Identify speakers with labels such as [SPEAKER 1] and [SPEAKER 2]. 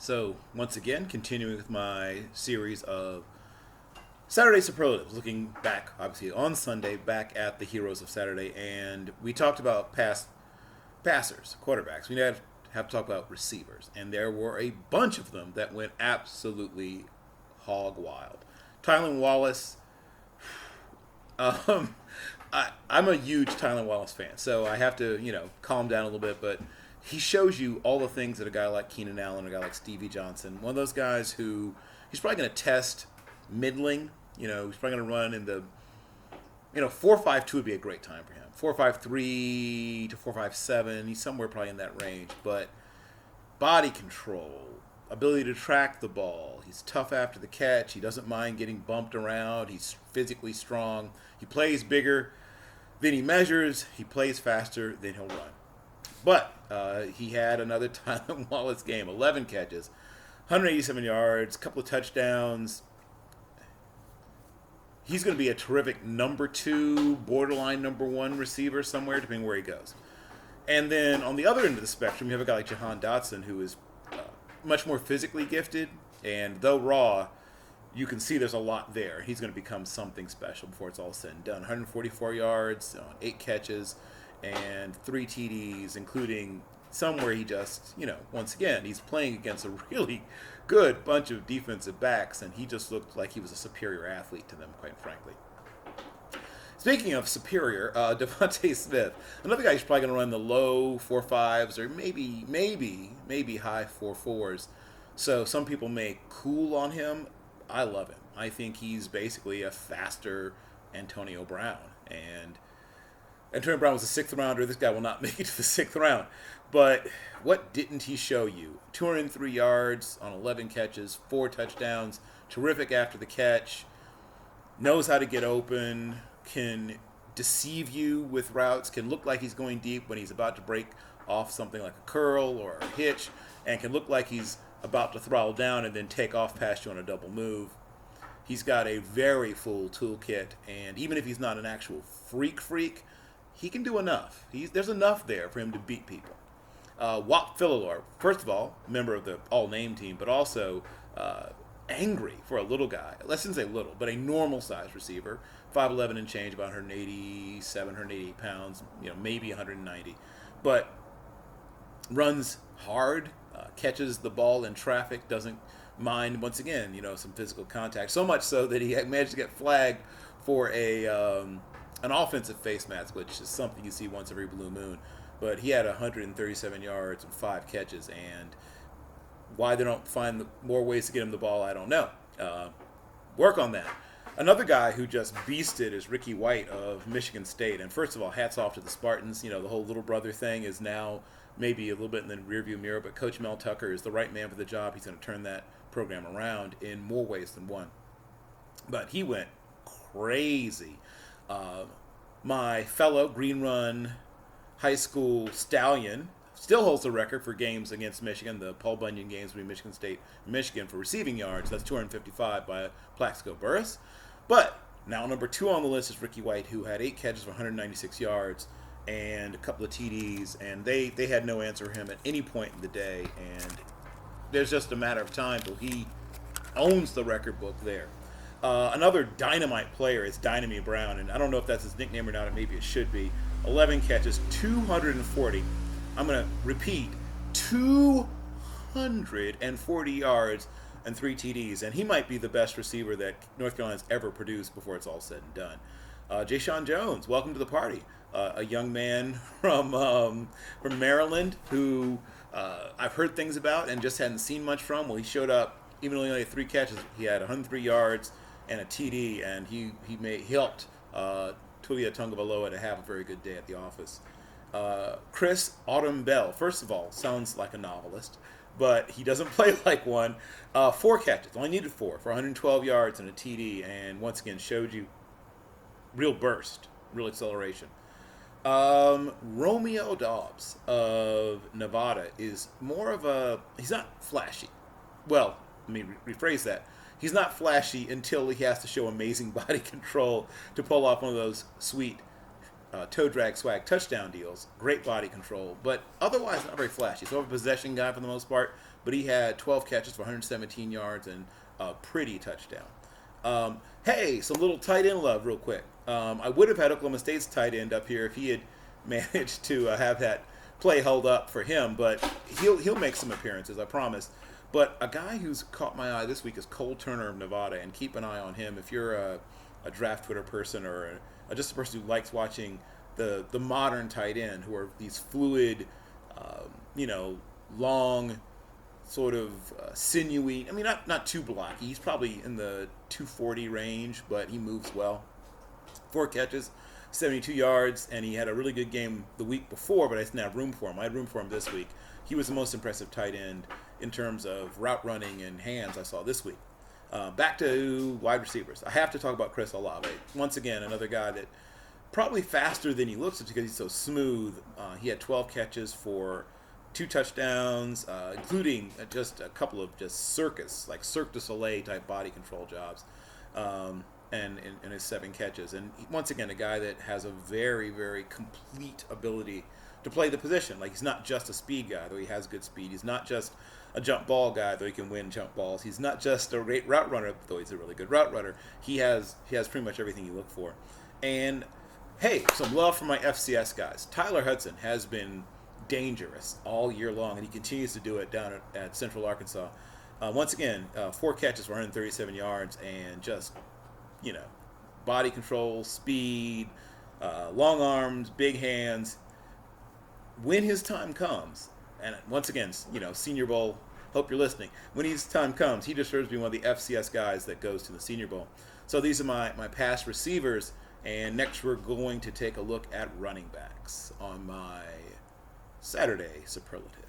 [SPEAKER 1] So, once again, continuing with my series of Saturday Superlatives, looking back, obviously, on Sunday, back at the heroes of Saturday, and we talked about past passers, quarterbacks. We have to talk about receivers, and there were a bunch of them that went absolutely hog wild. Tylan Wallace, um, I'm a huge Tylan Wallace fan, so I have to, calm down a little bit, but he shows you all the things that a guy like Keenan Allen, a guy like Stevie Johnson, one of those guys who he's probably going to test middling. He's probably going to run in the, 4.52 would be a great time for him. 4.53 to 4.57, he's somewhere probably in that range. But body control, ability to track the ball, he's tough after the catch, he doesn't mind getting bumped around, he's physically strong, he plays bigger than he measures, he plays faster than he'll run. But he had another Tylan Wallace game, 11 catches, 187 yards, a couple of touchdowns. He's going to be a terrific number 2, borderline number 1 receiver somewhere, depending where he goes. And then on the other end of the spectrum, you have a guy like Jahan Dotson, who is much more physically gifted. And though raw, you can see there's a lot there. He's going to become something special before it's all said and done. 144 yards, 8 catches, and 3 TDs, including some where he just, once again, he's playing against a really good bunch of defensive backs, and he just looked like he was a superior athlete to them, quite frankly. Speaking of superior, Devonta Smith, another guy who's probably going to run the low 4.5s or maybe high 4.4s. So some people may cool on him. I love him. I think he's basically a faster Antonio Brown. And Antonio Brown was a 6th rounder. This guy will not make it to the 6th round. But what didn't he show you? 203 yards on 11 catches, 4 touchdowns, terrific after the catch, knows how to get open, can deceive you with routes, can look like he's going deep when he's about to break off something like a curl or a hitch, and can look like he's about to throttle down and then take off past you on a double move. He's got a very full toolkit, and even if he's not an actual freak, he can do enough. There's enough there for him to beat people. Wap Philolor, first of all, member of the all-name team, but also angry for a little guy. Let's not say little, but a normal-sized receiver. 5'11 and change, about 187, 188 pounds, maybe 190. But runs hard, catches the ball in traffic, doesn't mind, once again, some physical contact. So much so that he managed to get flagged for an offensive face mask, which is something you see once every blue moon. But he had 137 yards and 5 catches, and why they don't find more ways to get him the ball, I don't know. Work on that. Another guy who just beasted is Ricky White of Michigan State. And first of all, hats off to the Spartans. The whole little brother thing is now maybe a little bit in the rearview mirror, but Coach Mel Tucker is the right man for the job. He's going to turn that program around in more ways than one. But he went crazy. My fellow Green Run high school stallion still holds the record for games against Michigan, the Paul Bunyan games between Michigan State and Michigan for receiving yards. That's 255 by Plaxico Burress. But now number 2 on the list is Ricky White, who had 8 catches for 196 yards and a couple of TDs, and they had no answer for him at any point in the day, and there's just a matter of time till he owns the record book there. Another dynamite player is Dynamite Brown, and I don't know if that's his nickname or not, maybe it should be. 11 catches, 240. I'm going to repeat, 240 yards and 3 TDs, and he might be the best receiver that North Carolina's ever produced before it's all said and done. Ja'Shawn Jones, welcome to the party. A young man from Maryland who I've heard things about and just hadn't seen much from. Well, he showed up, even though he only had 3 catches, he had 103 yards and a TD, and he helped Tulia Tungavaloa to have a very good day at the office. Chris Autumn Bell, first of all, sounds like a novelist, but he doesn't play like one. 4 catches, only needed 4 for 112 yards and a TD, and once again showed you real burst, real acceleration. Romeo Dobbs of Nevada is more of he's not flashy. Well, let me rephrase that. He's not flashy until he has to show amazing body control to pull off one of those sweet toe drag swag touchdown deals, great body control, but otherwise not very flashy. So a possession guy for the most part, but he had 12 catches for 117 yards and a pretty touchdown. Hey, some little tight end love real quick. I would have had Oklahoma State's tight end up here if he had managed to have that play held up for him, but he'll make some appearances, I promise. But a guy who's caught my eye this week is Cole Turner of Nevada, and keep an eye on him if you're a draft Twitter person or just a person who likes watching the modern tight end, who are these fluid, long, sort of sinewy. I mean, not too blocky. He's probably in the 240 range, but he moves well. 4 catches, 72 yards, and he had a really good game the week before, but I didn't have room for him. I had room for him this week. He was the most impressive tight end in terms of route running and hands I saw this week. Back to wide receivers. I have to talk about Chris Olave. Once again, another guy that probably faster than he looks because he's so smooth. He had 12 catches for 2 touchdowns, including just a couple of just Cirque du Soleil type body control jobs, and his 7 catches. And once again, a guy that has a very, very complete ability to play the position. Like, he's not just a speed guy, though he has good speed. He's not just a jump ball guy, though he can win jump balls. He's not just a great route runner, though he's a really good route runner. He has pretty much everything you look for. And hey, some love for my FCS guys. Tyler Hudson has been dangerous all year long, and he continues to do it down at Central Arkansas. Once again, 4 catches for 137 yards, and just, body control, speed, long arms, big hands. When his time comes, and once again, Senior Bowl, hope you're listening. When his time comes, he deserves to be one of the FCS guys that goes to the Senior Bowl. So these are my past receivers, and next we're going to take a look at running backs on my Saturday Superlatives.